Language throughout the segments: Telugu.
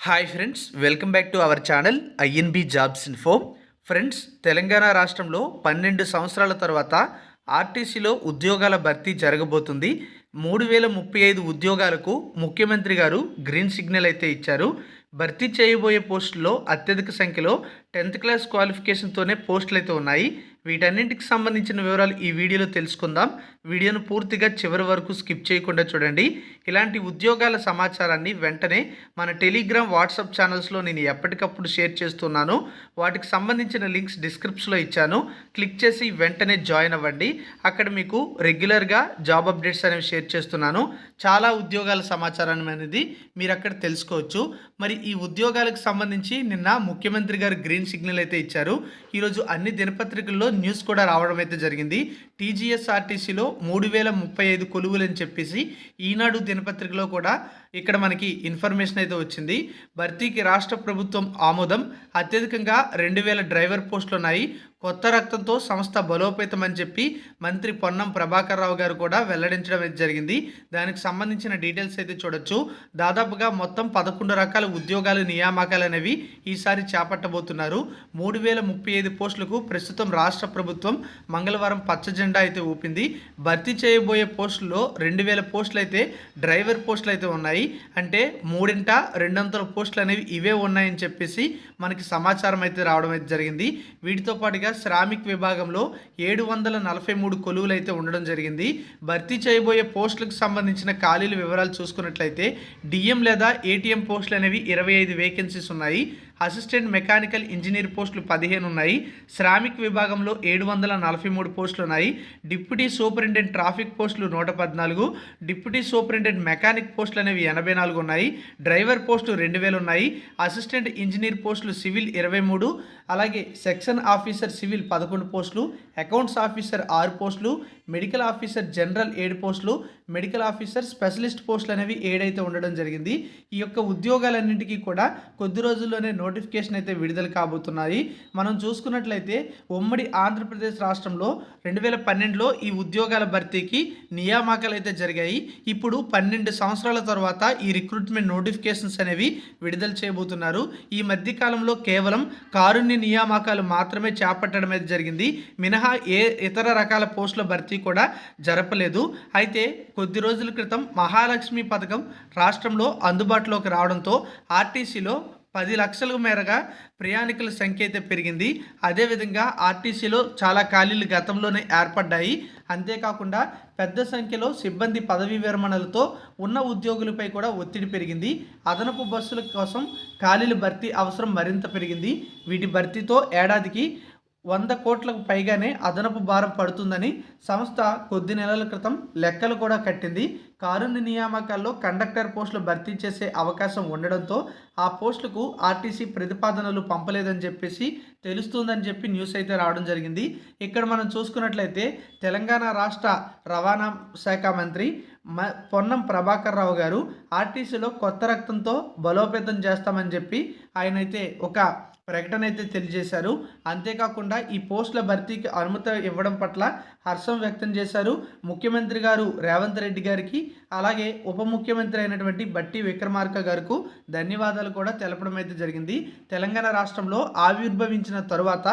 Hi friends, welcome back to our channel INB jobs info. Friends, Telangana రాష్ట్రంలో 12 సంవత్సరాల తర్వాత ఆర్టీసీలో ఉద్యోగాల భర్తీ జరగబోతుంది. 3035 ఉద్యోగాలకు ముఖ్యమంత్రి గారు గ్రీన్ సిగ్నల్ అయితే ఇచ్చారు. భర్తీ చేయబోయే పోస్టుల్లో అత్యధిక సంఖ్యలో 10th క్లాస్ క్వాలిఫికేషన్తోనే పోస్టులు అయితే ఉన్నాయి. వీటన్నింటికి సంబంధించిన వివరాలు ఈ వీడియోలో తెలుసుకుందాం. వీడియోను పూర్తిగా చివరి వరకు స్కిప్ చేయకుండా చూడండి. ఇలాంటి ఉద్యోగాల సమాచారాన్ని వెంటనే మన టెలిగ్రామ్, వాట్సాప్ ఛానల్స్లో నేను ఎప్పటికప్పుడు షేర్ చేస్తున్నాను. వాటికి సంబంధించిన లింక్స్ డిస్క్రిప్షన్లో ఇచ్చాను. క్లిక్ చేసి వెంటనే జాయిన్ అవ్వండి. అక్కడ మీకు రెగ్యులర్గా జాబ్ అప్డేట్స్ అనేవి షేర్ చేస్తున్నాను. చాలా ఉద్యోగాల సమాచారాన్ని అనేది మీరు అక్కడ తెలుసుకోవచ్చు. మరి ఈ ఉద్యోగాలకు సంబంధించి నిన్న ముఖ్యమంత్రి గారు గ్రీన్ సిగ్నల్ అయితే ఇచ్చారు. ఈరోజు అన్ని దినపత్రికల్లో న్యూస్ కూడా రావడం అయితే జరిగింది. టీజీఎస్ఆర్టీసీలో 3035 కొలువులు అని చెప్పేసి ఈనాడు దినపత్రికలో కూడా ఇక్కడ మనకి ఇన్ఫర్మేషన్ అయితే వచ్చింది. భర్తీకి రాష్ట్ర ప్రభుత్వం ఆమోదం. అత్యధికంగా 2000 డ్రైవర్ పోస్టులు ఉన్నాయి. కొత్త రక్తంతో సంస్థ బలోపేతం అని చెప్పి మంత్రి పొన్నం ప్రభాకర్ రావు గారు కూడా వెల్లడించడం అయితే జరిగింది. దానికి సంబంధించిన డీటెయిల్స్ అయితే చూడొచ్చు. దాదాపుగా మొత్తం 11 రకాల ఉద్యోగాలు, నియామకాలు అనేవి ఈసారి చేపట్టబోతున్నారు. 3035 పోస్టులకు ప్రస్తుతం రాష్ట్ర ప్రభుత్వం మంగళవారం పచ్చ జెండా అయితే ఊపింది. భర్తీ చేయబోయే పోస్టుల్లో 2000 పోస్టులు అయితే డ్రైవర్ పోస్టులు అయితే ఉన్నాయి. అంటే 200 పోస్టులు అనేవి ఇవే ఉన్నాయని చెప్పేసి మనకి సమాచారం అయితే రావడం అయితే జరిగింది. వీటితో పాటుగా శ్రామిక్ విభాగంలో 743 కొలువులు అయితే ఉండడం జరిగింది. భర్తీ చేయబోయే పోస్టులకు సంబంధించిన ఖాళీల వివరాలు చూసుకున్నట్లయితే డిఎం లేదా ఏటీఎం పోస్టులు అనేవి 25 వేకెన్సీస్ ఉన్నాయి. అసిస్టెంట్ మెకానికల్ ఇంజనీర్ పోస్టులు 15 ఉన్నాయి. శ్రామిక్ విభాగంలో 743 పోస్టులు ఉన్నాయి. డిప్యూటీ సూపరింటెండెంట్ ట్రాఫిక్ పోస్టులు 114, డిప్యూటీ సూపరింటెండెంట్ మెకానిక్ పోస్టులు అనేవి 84 ఉన్నాయి. డ్రైవర్ పోస్టులు 2000 ఉన్నాయి. అసిస్టెంట్ ఇంజనీర్ పోస్టులు సివిల్ 23, అలాగే సెక్షన్ ఆఫీసర్ సివిల్ 11 పోస్టులు, అకౌంట్స్ ఆఫీసర్ 6 పోస్టులు, మెడికల్ ఆఫీసర్ జనరల్ 7 పోస్టులు, మెడికల్ ఆఫీసర్ స్పెషలిస్ట్ పోస్టులు అనేవి 7 అయితే ఉండడం జరిగింది. ఈ యొక్క ఉద్యోగాలన్నింటికీ కూడా కొద్ది రోజుల్లోనే నోటిఫికేషన్ అయితే విడుదల కాబోతున్నాయి. మనం చూసుకున్నట్లయితే ఉమ్మడి ఆంధ్రప్రదేశ్ రాష్ట్రంలో 2012లో ఈ ఉద్యోగాల భర్తీకి నియామకాలు అయితే జరిగాయి. ఇప్పుడు 12 సంవత్సరాల తర్వాత ఈ రిక్రూట్మెంట్ నోటిఫికేషన్స్ అనేవి విడుదల చేయబోతున్నారు. ఈ మధ్య కాలంలో కేవలం కారుణ్య నియామకాలు మాత్రమే చేపట్టడం అయితే జరిగింది. మినహా ఏ ఇతర రకాల పోస్టుల భర్తీ కూడా జరపలేదు. అయితే కొద్ది రోజుల క్రితం మహాలక్ష్మి పథకం రాష్ట్రంలో అందుబాటులోకి రావడంతో ఆర్టీసీలో 10 లక్షల మేరగా ప్రయాణికుల సంఖ్య అయితే పెరిగింది. అదేవిధంగా ఆర్టీసీలో చాలా ఖాళీలు గతంలోనే ఏర్పడ్డాయి. అంతేకాకుండా పెద్ద సంఖ్యలో సిబ్బంది పదవీ విరమణలతో ఉన్న ఉద్యోగులపై కూడా ఒత్తిడి పెరిగింది. అదనపు బస్సుల కోసం ఖాళీల భర్తీ అవసరం మరింత పెరిగింది. వీటి భర్తీతో ఏడాదికి 100 కోట్లకు పైగానే అదనపు భారం పడుతుందని సంస్థ కొద్ది నెలల క్రితం లెక్కలు కూడా కట్టింది. కారుణ్య నియామకాల్లో కండక్టర్ పోస్టులు భర్తీ చేసే అవకాశం ఉండడంతో ఆ పోస్టులకు ఆర్టీసీ ప్రతిపాదనలు పంపలేదని చెప్పేసి తెలుస్తుందని చెప్పి న్యూస్ అయితే రావడం జరిగింది. ఇక్కడ మనం చూసుకున్నట్లయితే తెలంగాణ రాష్ట్ర రవాణా శాఖ మంత్రి పొన్నం ప్రభాకర్ రావు గారు ఆర్టీసీలో కొత్త రక్తంతో బలోపేతం చేస్తామని చెప్పి ఆయన అయితే ఒక ప్రకటన అయితే తెలియజేశారు. అంతేకాకుండా ఈ పోస్టుల భర్తీకి అనుమతి ఇవ్వడం పట్ల హర్షం వ్యక్తం చేశారు. ముఖ్యమంత్రి గారు రేవంత్ రెడ్డి గారికి, అలాగే ఉప ముఖ్యమంత్రి అయినటువంటి బట్టి విక్రమార్క గారికి ధన్యవాదాలు కూడా తెలపడం అయితే జరిగింది. తెలంగాణ రాష్ట్రంలో ఆవిర్భవించిన తరువాత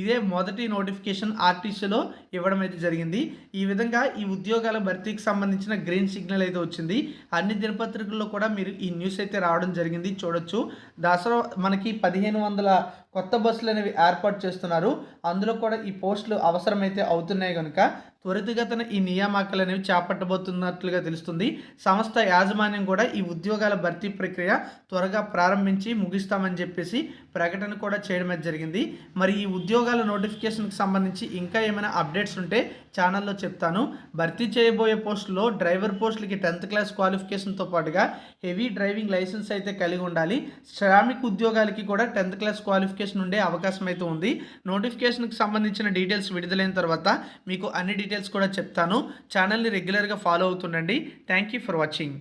ఇదే మొదటి నోటిఫికేషన్ ఆర్టీసీలో ఇవ్వడం అయితే జరిగింది. ఈ విధంగా ఈ ఉద్యోగాల భర్తీకి సంబంధించిన గ్రీన్ సిగ్నల్ అయితే వచ్చింది. అన్ని దినపత్రికల్లో కూడా మీరు ఈ న్యూస్ అయితే రావడం జరిగింది, చూడొచ్చు. దసరా మనకి 1500 కొత్త బస్సులు అనేవి ఏర్పాటు చేస్తున్నారు. అందులో కూడా ఈ పోస్టులు అవసరమైతే అవుతున్నాయి కనుక త్వరితగతిన ఈ నియామకాలు అనేవి చేపట్టబోతున్నట్లుగా తెలుస్తుంది. సంస్థ యాజమాన్యం కూడా ఈ ఉద్యోగాల భర్తీ ప్రక్రియ త్వరగా ప్రారంభించి ముగిస్తామని చెప్పేసి ప్రకటన కూడా చేయడం జరిగింది. మరి ఈ ఉద్యోగాల నోటిఫికేషన్కి సంబంధించి ఇంకా ఏమైనా అప్డేట్స్ ఉంటే ఛానల్లో చెప్తాను. భర్తీ చేయబోయే పోస్టులో డ్రైవర్ పోస్టులకి 10th క్లాస్ క్వాలిఫికేషన్తో పాటుగా హెవీ డ్రైవింగ్ లైసెన్స్ అయితే కలిగి ఉండాలి. శ్రామిక్ ఉద్యోగాలకి కూడా 10th క్లాస్ క్వాలిఫికేషన్ ఉండే అవకాశం అయితే ఉంది. నోటిఫికేషన్కి సంబంధించిన డీటెయిల్స్ విడుదలైన తర్వాత మీకు అన్ని డీటెయిల్స్ కూడా చెప్తాను. ఛానల్ని రెగ్యులర్గా ఫాలో అవుతుండండి. Thank you for watching.